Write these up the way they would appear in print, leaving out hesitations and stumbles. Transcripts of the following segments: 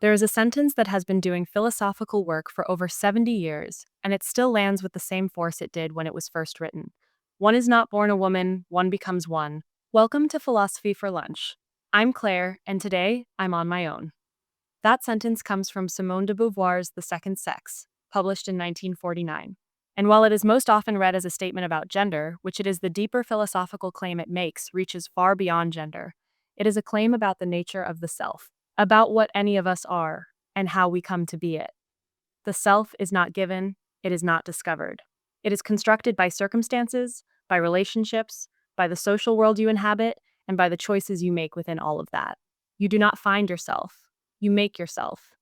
There is a sentence that has been doing philosophical work for over 70 years, and it still lands with the same force it did when it was first written. One is not born a woman, one becomes one. Welcome to Philosophy for Lunch. I'm Claire, and today I'm on my own. That sentence comes from Simone de Beauvoir's The Second Sex, published in 1949. And while it is most often read as a statement about gender, which it is, the deeper philosophical claim it makes reaches far beyond gender. It is a claim about the nature of the self, about what any of us are, and how we come to be it. The self is not given, it is not discovered. It is constructed by circumstances, by relationships, by the social world you inhabit, and by the choices you make within all of that. You do not find yourself, you make yourself.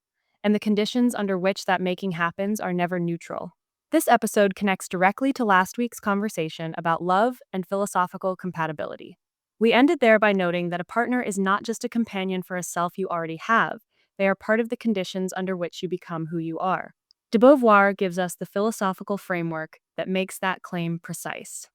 And the conditions under which that making happens are never neutral. This episode connects directly to last week's conversation about love and philosophical compatibility. We ended there by noting that a partner is not just a companion for a self you already have, they are part of the conditions under which you become who you are. De Beauvoir gives us the philosophical framework that makes that claim precise.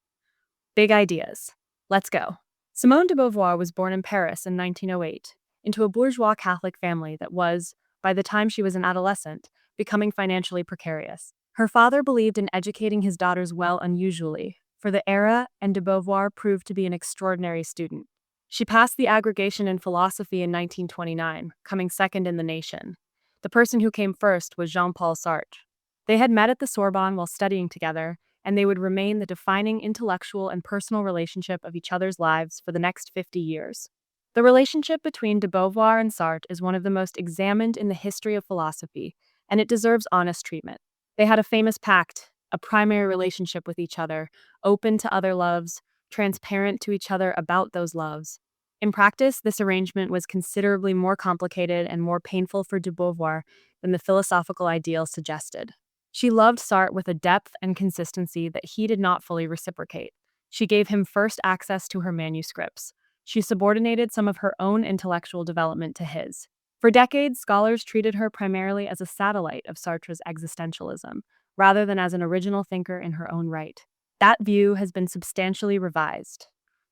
Big ideas. Let's go. Simone de Beauvoir was born in Paris in 1908, into a bourgeois Catholic family that was, by the time she was an adolescent, becoming financially precarious. Her father believed in educating his daughters well unusually, for the era, and de Beauvoir proved to be an extraordinary student. She passed the aggregation in philosophy in 1929, coming second in the nation. The person who came first was Jean-Paul Sartre. They had met at the Sorbonne while studying together, and they would remain the defining intellectual and personal relationship of each other's lives for the next 50 years. The relationship between de Beauvoir and Sartre is one of the most examined in the history of philosophy, and it deserves honest treatment. They had a famous pact, a primary relationship with each other, open to other loves, transparent to each other about those loves. In practice, this arrangement was considerably more complicated and more painful for de Beauvoir than the philosophical ideal suggested. She loved Sartre with a depth and consistency that he did not fully reciprocate. She gave him first access to her manuscripts. She subordinated some of her own intellectual development to his. For decades, scholars treated her primarily as a satellite of Sartre's existentialism, rather than as an original thinker in her own right. That view has been substantially revised.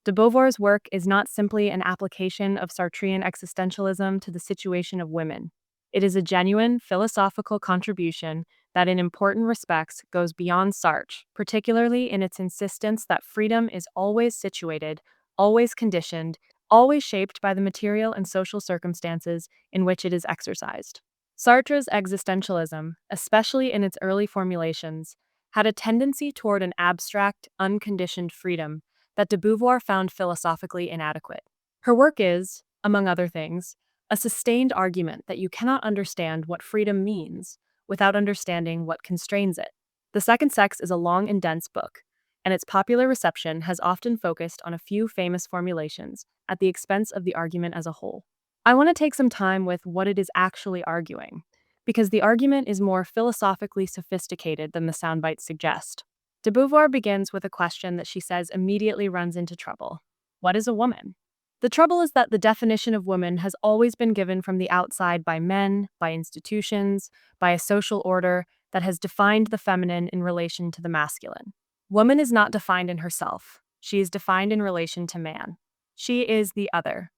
De Beauvoir's work is not simply an application of Sartrean existentialism to the situation of women. It is a genuine philosophical contribution that in important respects goes beyond Sartre, particularly in its insistence that freedom is always situated, always conditioned, always shaped by the material and social circumstances in which it is exercised. Sartre's existentialism, especially in its early formulations, had a tendency toward an abstract, unconditioned freedom that de Beauvoir found philosophically inadequate. Her work is, among other things, a sustained argument that you cannot understand what freedom means without understanding what constrains it. The Second Sex is a long and dense book, and its popular reception has often focused on a few famous formulations at the expense of the argument as a whole. I want to take some time with what it is actually arguing, because the argument is more philosophically sophisticated than the soundbites suggest. De Beauvoir begins with a question that she says immediately runs into trouble. What is a woman? The trouble is that the definition of woman has always been given from the outside by men, by institutions, by a social order that has defined the feminine in relation to the masculine. Woman is not defined in herself. She is defined in relation to man. She is the other.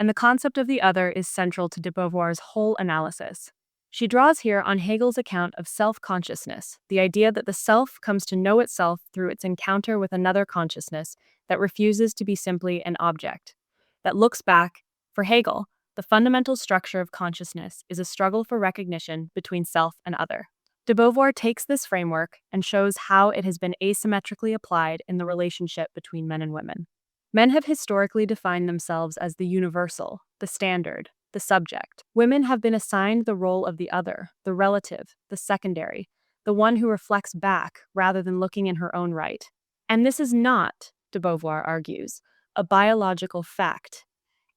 And the concept of the other is central to de Beauvoir's whole analysis. She draws here on Hegel's account of self-consciousness, the idea that the self comes to know itself through its encounter with another consciousness that refuses to be simply an object, that looks back. For Hegel, the fundamental structure of consciousness is a struggle for recognition between self and other. De Beauvoir takes this framework and shows how it has been asymmetrically applied in the relationship between men and women. Men have historically defined themselves as the universal, the standard, the subject. Women have been assigned the role of the other, the relative, the secondary, the one who reflects back rather than looking in her own right. And this is not, de Beauvoir argues, a biological fact.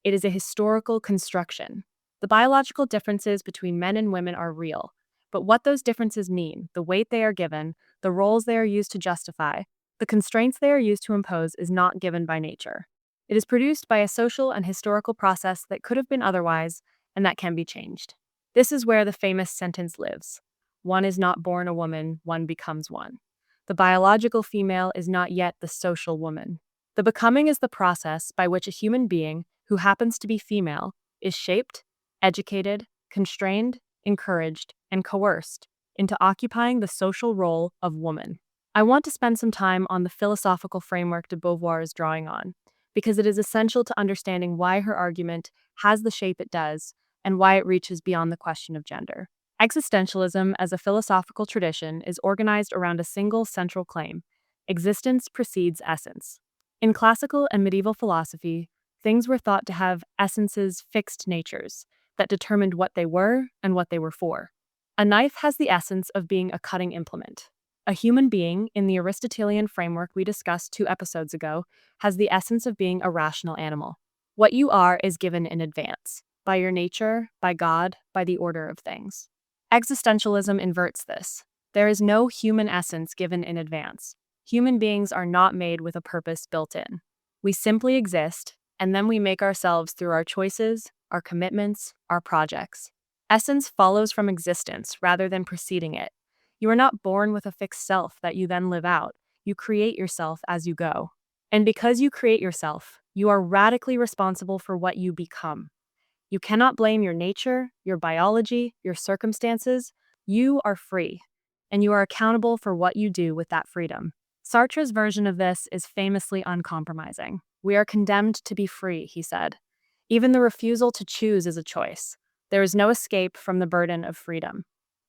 It is a historical construction. The biological differences between men and women are real, but what those differences mean, the weight they are given, the roles they are used to justify, the constraints they are used to impose is not given by nature. It is produced by a social and historical process that could have been otherwise, and that can be changed. This is where the famous sentence lives. One is not born a woman, one becomes one. The biological female is not yet the social woman. The becoming is the process by which a human being, who happens to be female, is shaped, educated, constrained, encouraged, and coerced into occupying the social role of woman. I want to spend some time on the philosophical framework de Beauvoir is drawing on, because it is essential to understanding why her argument has the shape it does and why it reaches beyond the question of gender. Existentialism, as a philosophical tradition, is organized around a single central claim: existence precedes essence. In classical and medieval philosophy, things were thought to have essences, fixed natures, that determined what they were and what they were for. A knife has the essence of being a cutting implement. A human being, in the Aristotelian framework we discussed 2 episodes ago, has the essence of being a rational animal. What you are is given in advance, by your nature, by God, by the order of things. Existentialism inverts this. There is no human essence given in advance. Human beings are not made with a purpose built in. We simply exist, and then we make ourselves through our choices, our commitments, our projects. Essence follows from existence rather than preceding it. You are not born with a fixed self that you then live out. You create yourself as you go. And because you create yourself, you are radically responsible for what you become. You cannot blame your nature, your biology, your circumstances. You are free, and you are accountable for what you do with that freedom. Sartre's version of this is famously uncompromising. We are condemned to be free, he said. Even the refusal to choose is a choice. There is no escape from the burden of freedom.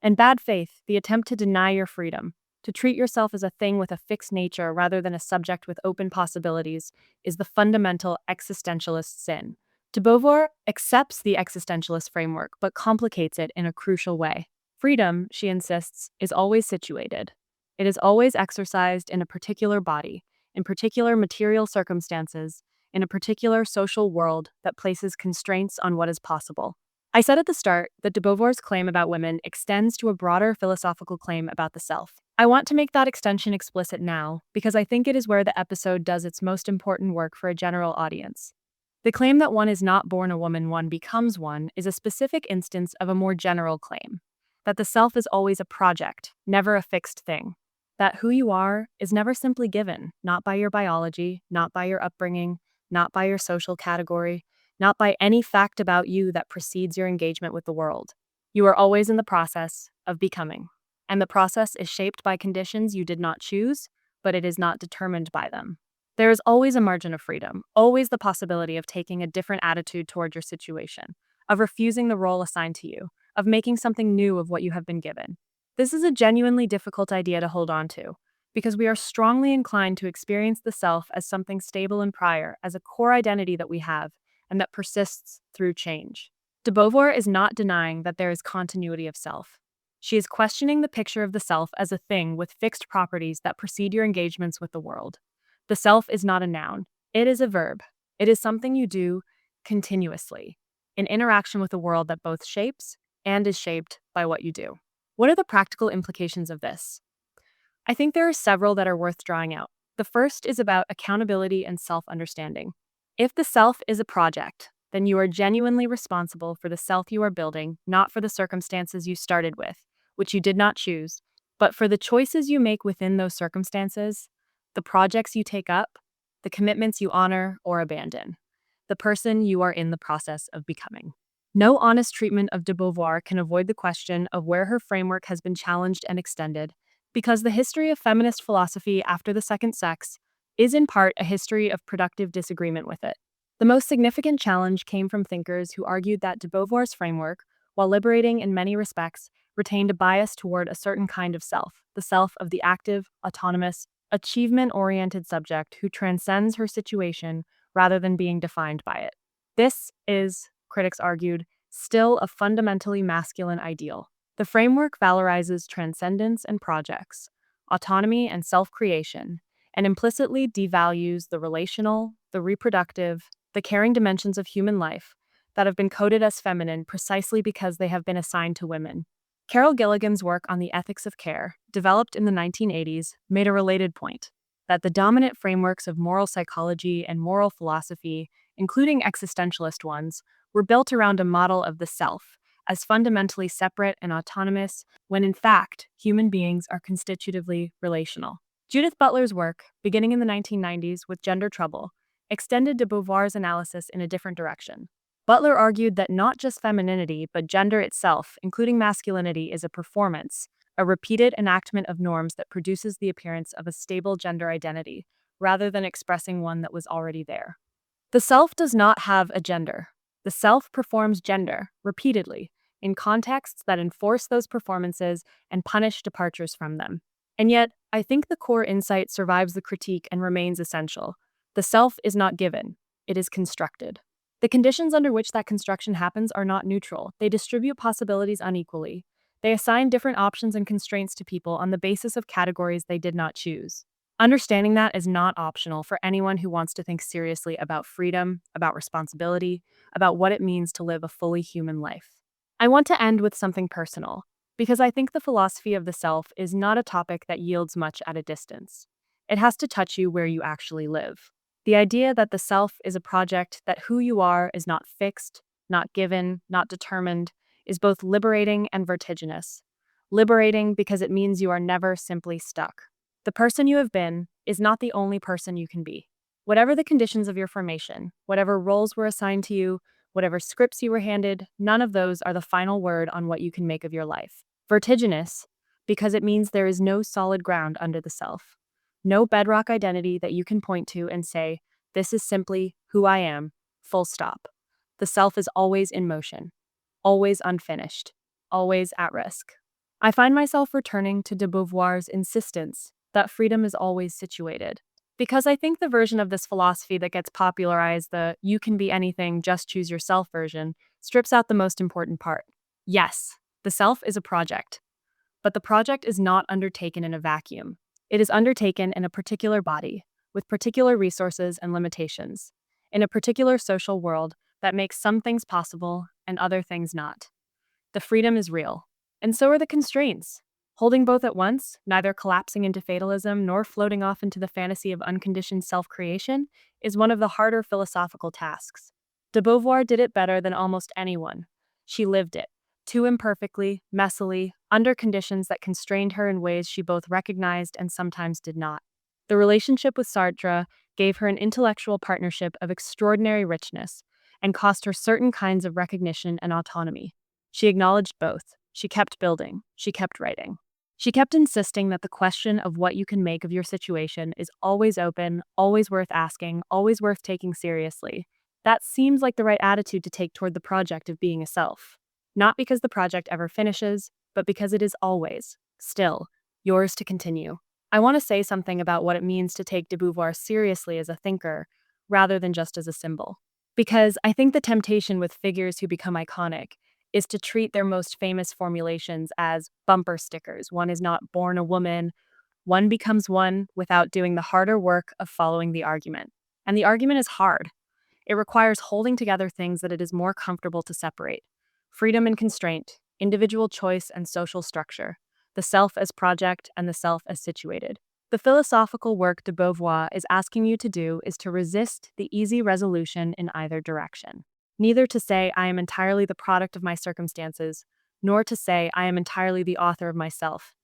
And bad faith, the attempt to deny your freedom, to treat yourself as a thing with a fixed nature rather than a subject with open possibilities, is the fundamental existentialist sin. De Beauvoir accepts the existentialist framework but complicates it in a crucial way. Freedom, she insists, is always situated. It is always exercised in a particular body, in particular material circumstances, in a particular social world that places constraints on what is possible. I said at the start that de Beauvoir's claim about women extends to a broader philosophical claim about the self. I want to make that extension explicit now, because I think it is where the episode does its most important work for a general audience. The claim that one is not born a woman, one becomes one, is a specific instance of a more general claim. That the self is always a project, never a fixed thing. That who you are is never simply given, not by your biology, not by your upbringing, not by your social category, not by any fact about you that precedes your engagement with the world. You are always in the process of becoming. And the process is shaped by conditions you did not choose, but it is not determined by them. There is always a margin of freedom, always the possibility of taking a different attitude toward your situation, of refusing the role assigned to you, of making something new of what you have been given. This is a genuinely difficult idea to hold on to, because we are strongly inclined to experience the self as something stable and prior, as a core identity that we have, and that persists through change. De Beauvoir is not denying that there is continuity of self. She is questioning the picture of the self as a thing with fixed properties that precede your engagements with the world. The self is not a noun. It is a verb. It is something you do continuously, in interaction with a world that both shapes and is shaped by what you do. What are the practical implications of this? I think there are several that are worth drawing out. The first is about accountability and self-understanding. If the self is a project, then you are genuinely responsible for the self you are building, not for the circumstances you started with, which you did not choose, but for the choices you make within those circumstances, the projects you take up, the commitments you honor or abandon, the person you are in the process of becoming. No honest treatment of de Beauvoir can avoid the question of where her framework has been challenged and extended, because the history of feminist philosophy after the second sex is in part a history of productive disagreement with it. The most significant challenge came from thinkers who argued that de Beauvoir's framework, while liberating in many respects, retained a bias toward a certain kind of self, the self of the active, autonomous, achievement-oriented subject who transcends her situation rather than being defined by it. This is, critics argued, still a fundamentally masculine ideal. The framework valorizes transcendence and projects, autonomy and self-creation, and implicitly devalues the relational, the reproductive, the caring dimensions of human life that have been coded as feminine precisely because they have been assigned to women. Carol Gilligan's work on the ethics of care, developed in the 1980s, made a related point, that the dominant frameworks of moral psychology and moral philosophy, including existentialist ones, were built around a model of the self as fundamentally separate and autonomous, when in fact, human beings are constitutively relational. Judith Butler's work, beginning in the 1990s with Gender Trouble, extended de Beauvoir's analysis in a different direction. Butler argued that not just femininity, but gender itself, including masculinity, is a performance, a repeated enactment of norms that produces the appearance of a stable gender identity, rather than expressing one that was already there. The self does not have a gender. The self performs gender, repeatedly, in contexts that enforce those performances and punish departures from them. And yet, I think the core insight survives the critique and remains essential. The self is not given, it is constructed. The conditions under which that construction happens are not neutral. They distribute possibilities unequally. They assign different options and constraints to people on the basis of categories they did not choose. Understanding that is not optional for anyone who wants to think seriously about freedom, about responsibility, about what it means to live a fully human life. I want to end with something personal, because I think the philosophy of the self is not a topic that yields much at a distance. It has to touch you where you actually live. The idea that the self is a project, that who you are is not fixed, not given, not determined, is both liberating and vertiginous. Liberating because it means you are never simply stuck. The person you have been is not the only person you can be. Whatever the conditions of your formation, whatever roles were assigned to you, whatever scripts you were handed, none of those are the final word on what you can make of your life. Vertiginous, because it means there is no solid ground under the self. No bedrock identity that you can point to and say, this is simply who I am, full stop. The self is always in motion, always unfinished, always at risk. I find myself returning to de Beauvoir's insistence that freedom is always situated, because I think the version of this philosophy that gets popularized, the you can be anything, just choose yourself version, strips out the most important part. Yes, the self is a project, but the project is not undertaken in a vacuum. It is undertaken in a particular body, with particular resources and limitations, in a particular social world that makes some things possible and other things not. The freedom is real, and so are the constraints. Holding both at once, neither collapsing into fatalism nor floating off into the fantasy of unconditioned self-creation, is one of the harder philosophical tasks. De Beauvoir did it better than almost anyone. She lived it, too imperfectly, messily, under conditions that constrained her in ways she both recognized and sometimes did not. The relationship with Sartre gave her an intellectual partnership of extraordinary richness and cost her certain kinds of recognition and autonomy. She acknowledged both. She kept building. She kept writing. She kept insisting that the question of what you can make of your situation is always open, always worth asking, always worth taking seriously. That seems like the right attitude to take toward the project of being a self. Not because the project ever finishes, but because it is always, still, yours to continue. I want to say something about what it means to take de Beauvoir seriously as a thinker, rather than just as a symbol. Because I think the temptation with figures who become iconic is to treat their most famous formulations as bumper stickers. One is not born a woman, one becomes one without doing the harder work of following the argument. And the argument is hard. It requires holding together things that it is more comfortable to separate. Freedom and constraint, individual choice and social structure, the self as project and the self as situated. The philosophical work de Beauvoir is asking you to do is to resist the easy resolution in either direction. Neither to say I am entirely the product of my circumstances, nor to say I am entirely the author of myself.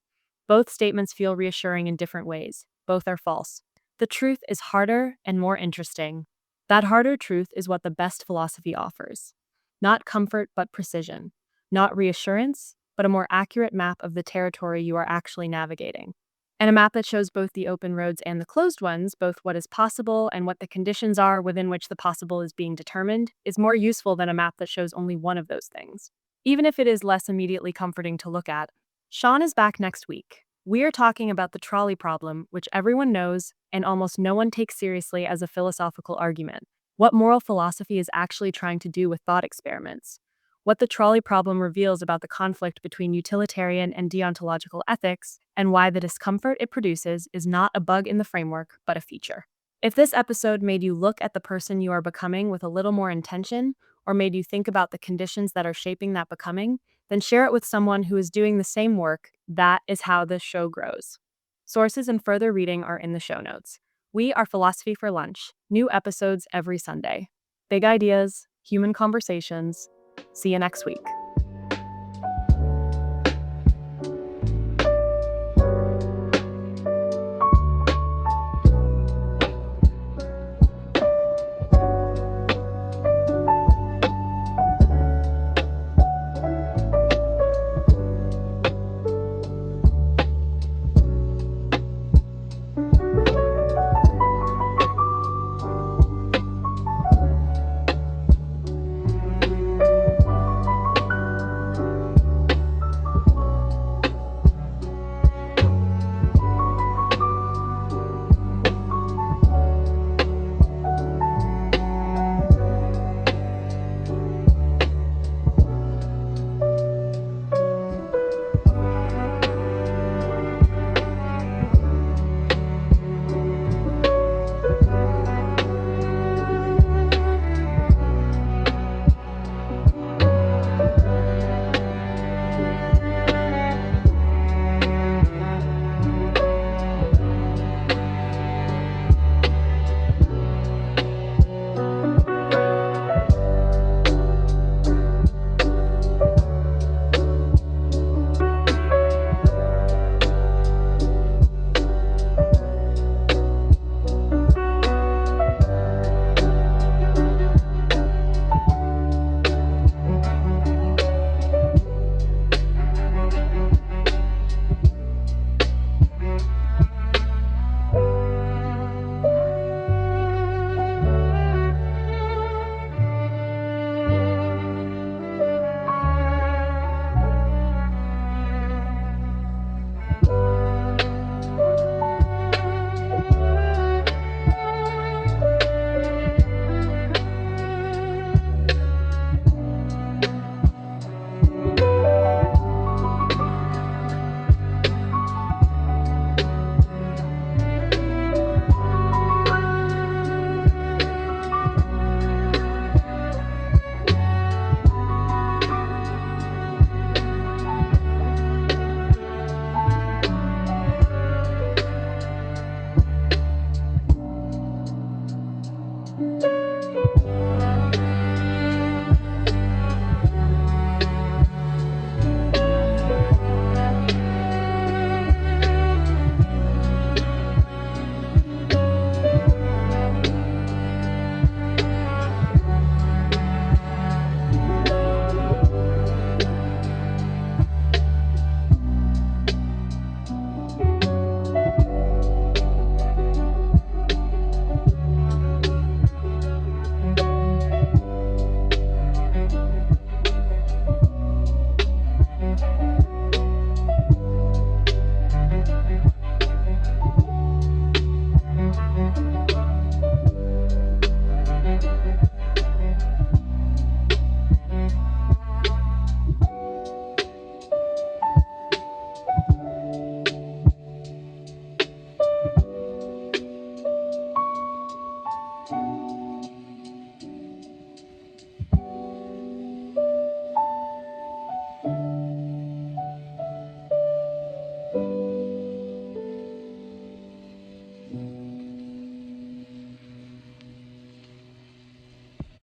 Both statements feel reassuring in different ways. Both are false. The truth is harder and more interesting. That harder truth is what the best philosophy offers. Not comfort, but precision. Not reassurance, but a more accurate map of the territory you are actually navigating. And a map that shows both the open roads and the closed ones, both what is possible and what the conditions are within which the possible is being determined, is more useful than a map that shows only one of those things. Even if it is less immediately comforting to look at. Sean is back next week. We are talking about the trolley problem, which everyone knows and almost no one takes seriously as a philosophical argument. What moral philosophy is actually trying to do with thought experiments. What the trolley problem reveals about the conflict between utilitarian and deontological ethics, and why the discomfort it produces is not a bug in the framework, but a feature. If this episode made you look at the person you are becoming with a little more intention, or made you think about the conditions that are shaping that becoming, then share it with someone who is doing the same work. That is how this show grows. Sources and further reading are in the show notes. We are Philosophy for Lunch, new episodes every Sunday. Big ideas, human conversations. See you next week.